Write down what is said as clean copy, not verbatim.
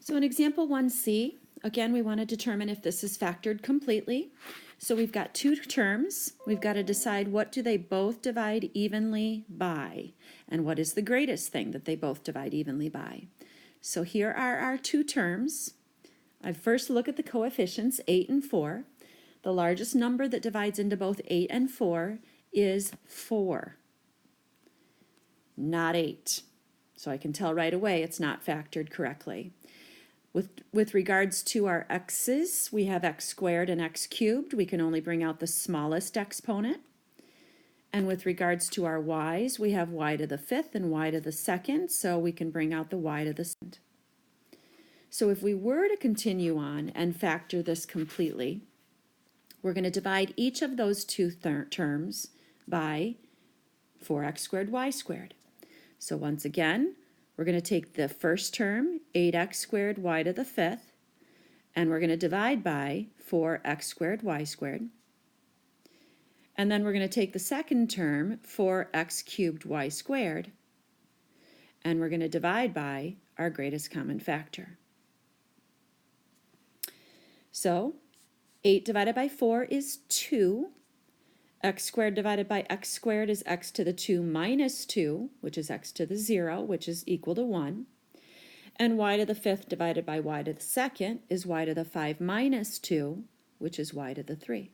So in example 1C, again, we want to determine if this is factored completely. So we've got two terms. We've got to decide what do they both divide evenly by, and what is the greatest thing that they both divide evenly by. So here are our two terms. I first look at the coefficients, 8 and 4. The largest number that divides into both 8 and 4 is 4, not 8. So I can tell right away it's not factored correctly. With regards to our x's, we have x squared and x cubed. We can only bring out the smallest exponent. And with regards to our y's, we have y to the fifth and y to the second, so we can bring out the y to the second. So if we were to continue on and factor this completely, we're going to divide each of those two terms by 4x squared y squared. So once again, we're going to take the first term, 8x squared y to the fifth, and we're going to divide by 4x squared y squared. And then we're going to take the second term, 4x cubed y squared, and we're going to divide by our greatest common factor. So 8 divided by 4 is 2. X squared divided by x squared is x to the 2 minus 2, which is x to the 0, which is equal to 1. And y to the fifth divided by y to the second is y to the 5 minus 2, which is y to the 3.